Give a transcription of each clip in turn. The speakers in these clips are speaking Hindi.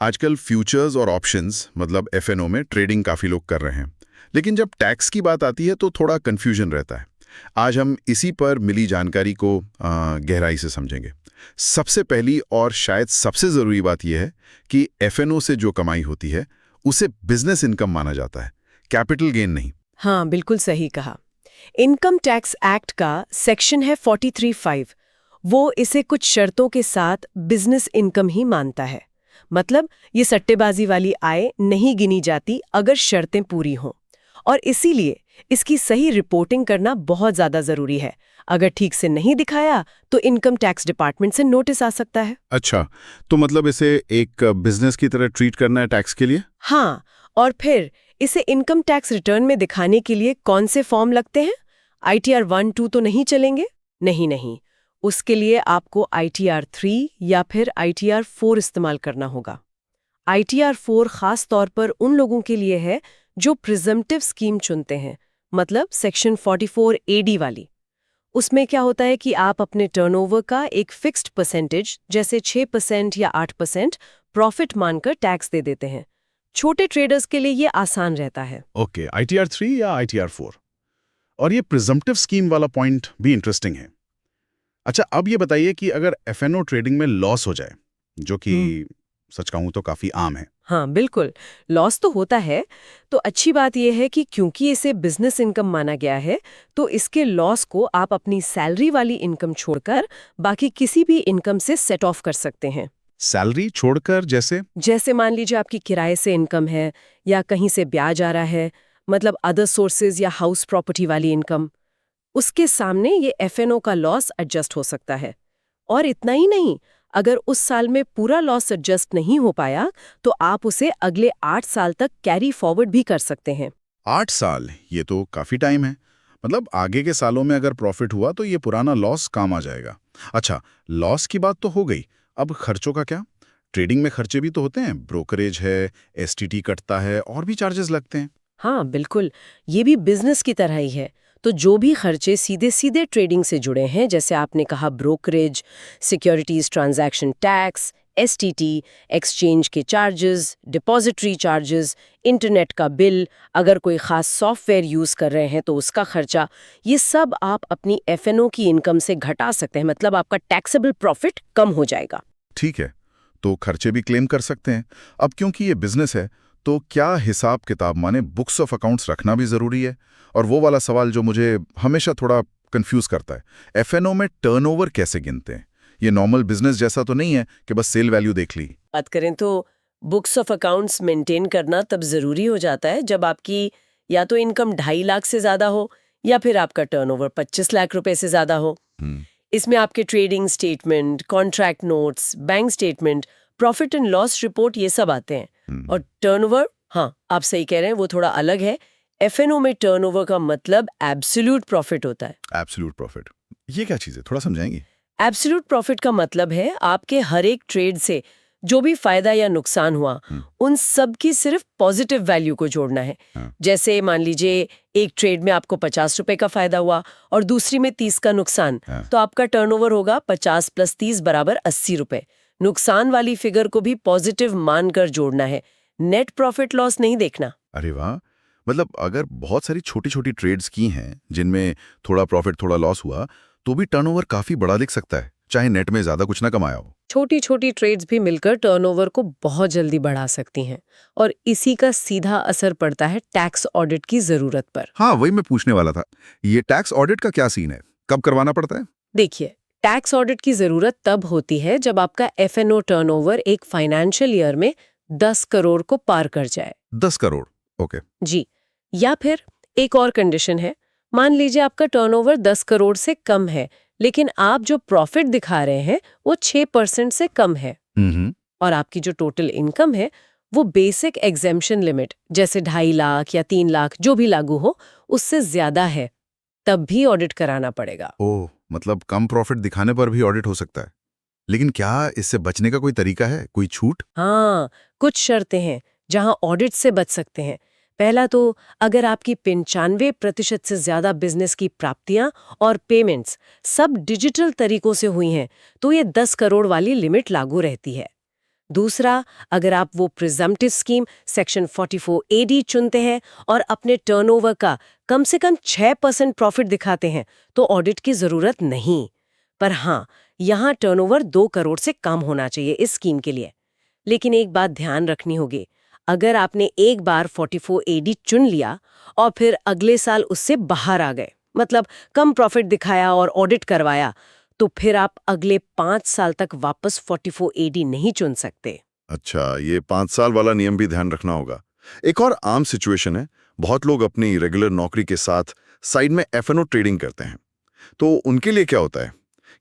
आजकल फ्यूचर्स और ऑप्शंस मतलब एफएनओ में ट्रेडिंग काफ़ी लोग कर रहे हैं। लेकिन जब टैक्स की बात आती है तो थोड़ा कन्फ्यूजन रहता है। आज हम इसी पर मिली जानकारी को गहराई से समझेंगे। सबसे पहली और शायद सबसे ज़रूरी बात यह है कि एफएनओ से जो कमाई होती है उसे बिजनेस इनकम माना जाता है, कैपिटल गेन नहीं। हाँ, बिल्कुल सही कहा। इनकम टैक्स एक्ट का सेक्शन है 43(5). वो इसे कुछ शर्तों के साथ बिजनेस इनकम ही मानता है। मतलब ये सट्टेबाजी वाली आय नहीं गिनी जाती अगर शर्तें पूरी हों। और इसीलिए इसकी सही रिपोर्टिंग करना बहुत ज़्यादा ज़रूरी है। अगर ठीक से नहीं दिखाया तो इनकम टैक्स डिपार्टमेंट से नोटिस आ सकता है। अच्छा, तो मतलब इसे एक बिजनेस की तरह ट्रीट करना है टैक्स के लिए? हाँ, और फिर इसे इनकम टैक्स रिटर्न में दिखाने के लिए कौन से फॉर्म लगते हैं? ITR 1-2 तो नहीं चलेंगे? नहीं। उसके लिए आपको ITR 3 या फिर ITR 4 इस्तेमाल करना होगा। ITR 4 खास तौर पर उन लोगों के लिए है जो प्रिजम्पटिव स्कीम चुनते हैं, मतलब सेक्शन 44 AD वाली। उसमें क्या होता है कि आप अपने टर्नओवर का एक फिक्स्ड परसेंटेज जैसे 6% या 8% प्रॉफिट मानकर टैक्स दे देते हैं। छोटे ट्रेडर्स के लिए ये आसान रहता है। ओके, ITR 3 या ITR 4। और ये प्रिजम्पटिव स्कीम वाला पॉइंट भी इंटरेस्टिंग है। अच्छा, अब ये बताइए कि अगर एफएनओ ट्रेडिंग में लॉस हो जाए, जो कि सच कहूं तो काफी आम है। हाँ, बिल्कुल। लॉस तो होता है। तो अच्छी बात यह है कि क्योंकि इसे बिजनेस इनकम माना गया है, तो इसके लॉस को आप अपनी सैलरी वाली इनकम छोड़कर बाकी किसी भी इनकम से सेट ऑफ कर सकते हैं। सैलरी छोड़कर जैसे? जैसे मान लीजिए आपकी किराए से इनकम है या कहीं से ब्याज आ रहा है, मतलब अदर सोर्सेज या हाउस प्रॉपर्टी वाली इनकम, उसके सामने ये एफएनओ का लॉस एडजस्ट हो सकता है। और इतना ही नहीं, अगर उस साल में पूरा लॉस एडजस्ट नहीं हो पाया तो आप उसे अगले 8 साल तक कैरी फॉरवर्ड भी कर सकते हैं। 8 साल, ये तो काफी टाइम है। मतलब आगे के सालों में अगर प्रॉफिट हुआ तो ये पुराना लॉस काम आ जाएगा। अच्छा, लॉस की बात तो हो गई। अब खर्चों का क्या? ट्रेडिंग में खर्चे भी तो होते हैं, ब्रोकरेज है, एसटीटी कटता है और भी चार्जेस लगते हैं। हाँ, बिल्कुल। ये भी बिजनेस की तरह ही है। तो जो भी खर्चे सीधे सीधे ट्रेडिंग से जुड़े हैं, जैसे आपने कहा brokerage, securities transaction tax, STT, exchange के चार्जेस, डिपॉजिटरी चार्जेस, इंटरनेट का बिल, अगर कोई खास सॉफ्टवेयर यूज कर रहे हैं तो उसका खर्चा, ये सब आप अपनी एफएनओ की इनकम से घटा सकते हैं। मतलब आपका टैक्सेबल प्रॉफिट कम हो जाएगा। ठीक है, तो खर्चे भी क्लेम कर सकते हैं। अब क्योंकि ये बिजनेस है, तो क्या हिसाब किताब माने बुक्स ऑफ अकाउंट्स रखना भी जरूरी है? और वो वाला सवाल जो मुझे हमेशा थोड़ा कंफ्यूज करता है, एफएनओ में टर्नओवर कैसे गिनते हैं? ये नॉर्मल बिजनेस जैसा तो नहीं है कि बस सेल वैल्यू देख ली। बात करें तो बुक्स ऑफ अकाउंट्स मेंटेन करना तब जरूरी हो जाता है जब आपकी या तो इनकम 2.5 लाख से ज्यादा हो या फिर आपका टर्नओवर 25 लाख रुपए से ज्यादा हो। हम्म। इसमें आपके trading statement, contract notes, bank statement, profit and loss report, ये सब आते हैं। और टर्नओवर, हाँ आप सही कह रहे हैं, वो थोड़ा अलग है। एफएनओ में टर्नओवर का मतलब एब्सोल्यूट प्रॉफिट होता है। एब्सोल्यूट प्रॉफिट, ये क्या चीज़ है, थोड़ा समझाएंगी? एब्सोल्यूट प्रॉफिट का मतलब है आपके हर एक ट्रेड से जो भी फायदा या नुकसान हुआ, उन सब की सिर्फ पॉजिटिव वैल्यू को जोड़ना है। हाँ। जैसे मान लीजिए एक ट्रेड में आपको 50 रुपए का फायदा हुआ और दूसरी में 30 का नुकसान, हाँ। तो आपका टर्नओवर होगा 50 + 30 = 80 रुपए। नुकसान वाली फिगर को भी पॉजिटिव मानकर जोड़ना है, नेट प्रॉफिट लॉस नहीं देखना। अरे वाह! मतलब अगर बहुत सारी छोटी-छोटी ट्रेड्स की हैं, जिनमें थोड़ा प्रॉफिट थोड़ा लॉस हुआ, तो भी टर्नओवर काफ़ी बड़ा दिख सकता है, चाहे नेट में ज़्यादा कुछ ना कमाया हो। छोटी छोटी ट्रेड्स भी मिलकर टर्नओवर को बहुत जल्दी बढ़ा सकती हैं, और इसी का सीधा असर पड़ता है टैक्स ऑडिट की जरूरत पर। हाँ, वही मैं पूछने वाला था। ये टैक्स ऑडिट का क्या सीन है? कब करवाना पड़ता है? देखिए, टैक्स ऑडिट की जरूरत तब होती है जब आपका एफएनओ टर्नओवर एक फाइनेंशियल ईयर में 10 करोड़ को पार कर जाए। 10 करोड़, ओके। जी। या फिर एक और कंडीशन है, मान लीजिए आपका टर्नओवर 10 करोड़ से कम है, लेकिन आप जो प्रॉफिट दिखा रहे हैं वो 6% से कम है, हम्म। और आपकी जो टोटल इनकम है वो बेसिक एग्जेम्पशन लिमिट जैसे 2.5 लाख या 3 लाख जो भी लागू हो उससे ज्यादा है, तब भी ऑडिट कराना पड़ेगा। ओह, मतलब कम प्रॉफिट दिखाने पर भी ऑडिट हो सकता है। लेकिन क्या इससे बचने का कोई तरीका है, कोई छूट? हाँ, कुछ शर्तें हैं जहां ऑडिट से बच सकते हैं। पहला तो, अगर आपकी 95% से ज्यादा बिजनेस की प्राप्तियां और पेमेंट्स सब डिजिटल तरीकों से हुई हैं तो ये 10 करोड़ वाली लिमिट लागू रहती है। दूसरा, अगर आप वो प्रिजम्पटिव स्कीम सेक्शन 44AD चुनते हैं और अपने टर्नओवर का कम से कम 6% प्रॉफिट दिखाते हैं तो ऑडिट की जरूरत नहीं। पर हाँ, यहाँ टर्नओवर 2 करोड़ से कम होना चाहिए इस स्कीम के लिए। लेकिन एक बात ध्यान रखनी होगी, अगर आपने एक बार 44AD चुन लिया और फिर अगले साल उससे बाहर आ गए, मतलब कम प्रॉफिट दिखाया और ऑडिट करवाया, तो फिर आप अगले 5 साल तक वापस 44AD नहीं चुन सकते। अच्छा, ये 5 साल वाला नियम भी ध्यान रखना होगा। एक और आम सिचुएशन है, बहुत लोग अपनी रेगुलर नौकरी के साथ साइड में एफएनओ ट्रेडिंग करते हैं, तो उनके लिए क्या होता है?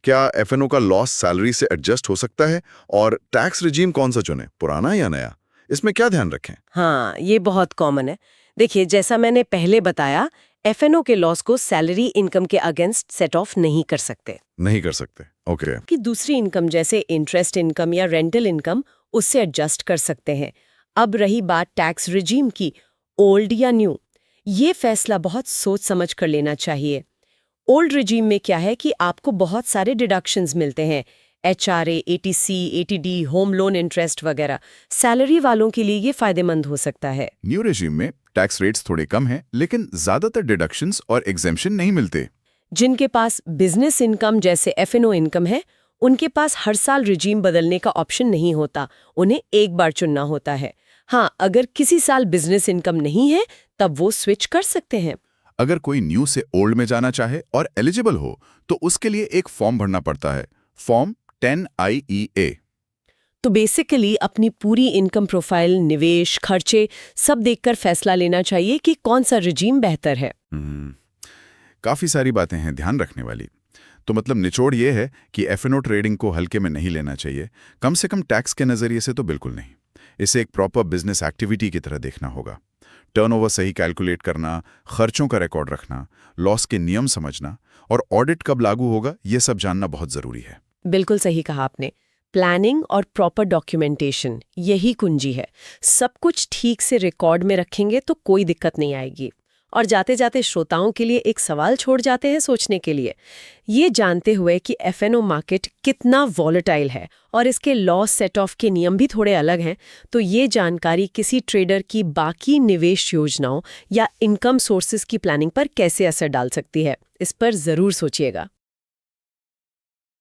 क्या एफएनओ का लॉस सैलरी से एडजस्ट हो सकता है? और टैक्स रिजीम कौन सा चुने, पुराना या नया? इसमें क्या ध्यान रखें? हाँ, ये बहुत कॉमन है। देखिए, जैसा मैंने पहले बताया, एफएनओ के लॉस को सैलरी इनकम के अगेंस्ट सेट ऑफ नहीं कर सकते। नहीं कर सकते, ओके। कि दूसरी इनकम जैसे इंटरेस्ट इनकम या रेंटल इनकम, उससे एडजस्ट कर सकते हैं। अब रही बात टैक्स रिजीम की, ओल्ड या न्यू, ये फैसला बहुत सोच समझ कर लेना चाहिए। ओल्ड रिजीम में क्या है कि आपको बहुत सारे डिडक्शंस मिलते हैं, HRA, ATC, ATD, home loan interest वगैरह। सैलरी वालों के लिए ये फायदेमंद हो सकता है। न्यू रेजिम में टैक्स रेट्स थोड़े कम हैं, लेकिन ज्यादातर डिडक्शंस और एग्जेम्पशन नहीं मिलते। जिनके पास बिजनेस इनकम जैसे एफएनओ इनकम है, उनके पास हर साल रिजीम बदलने का ऑप्शन नहीं होता, उन्हें एक बार चुनना होता है। हाँ, अगर किसी साल बिजनेस इनकम नहीं है, तब वो स्विच कर सकते हैं। अगर कोई न्यू से ओल्ड में जाना चाहे और एलिजिबल हो, तो उसके लिए एक फॉर्म भरना पड़ता है, फॉर्म 10IEA। तो बेसिकली अपनी पूरी इनकम प्रोफाइल, निवेश, खर्चे सब देखकर फैसला लेना चाहिए कि कौन सा रिजीम बेहतर है। काफी सारी बातें हैं ध्यान रखने वाली। तो मतलब निचोड़ ये है कि एफएनओ ट्रेडिंग को हल्के में नहीं लेना चाहिए, कम से कम टैक्स के नजरिए से तो बिल्कुल नहीं। इसे एक प्रॉपर बिजनेस एक्टिविटी की तरह देखना होगा। टर्नओवर सही कैलकुलेट करना, खर्चों का रिकॉर्ड रखना, लॉस के नियम समझना और ऑडिट कब लागू होगा, ये सब जानना बहुत जरूरी है। बिल्कुल सही कहा आपने। प्लानिंग और प्रॉपर डॉक्यूमेंटेशन, यही कुंजी है। सब कुछ ठीक से रिकॉर्ड में रखेंगे तो कोई दिक्कत नहीं आएगी। और जाते जाते श्रोताओं के लिए एक सवाल छोड़ जाते हैं सोचने के लिए। ये जानते हुए कि एफएनओ मार्केट कितना वॉलेटाइल है और इसके लॉस सेट ऑफ के नियम भी थोड़े अलग हैं, तो ये जानकारी किसी ट्रेडर की बाकी निवेश योजनाओं या इनकम सोर्सेज की प्लानिंग पर कैसे असर डाल सकती है, इस पर जरूर सोचिएगा।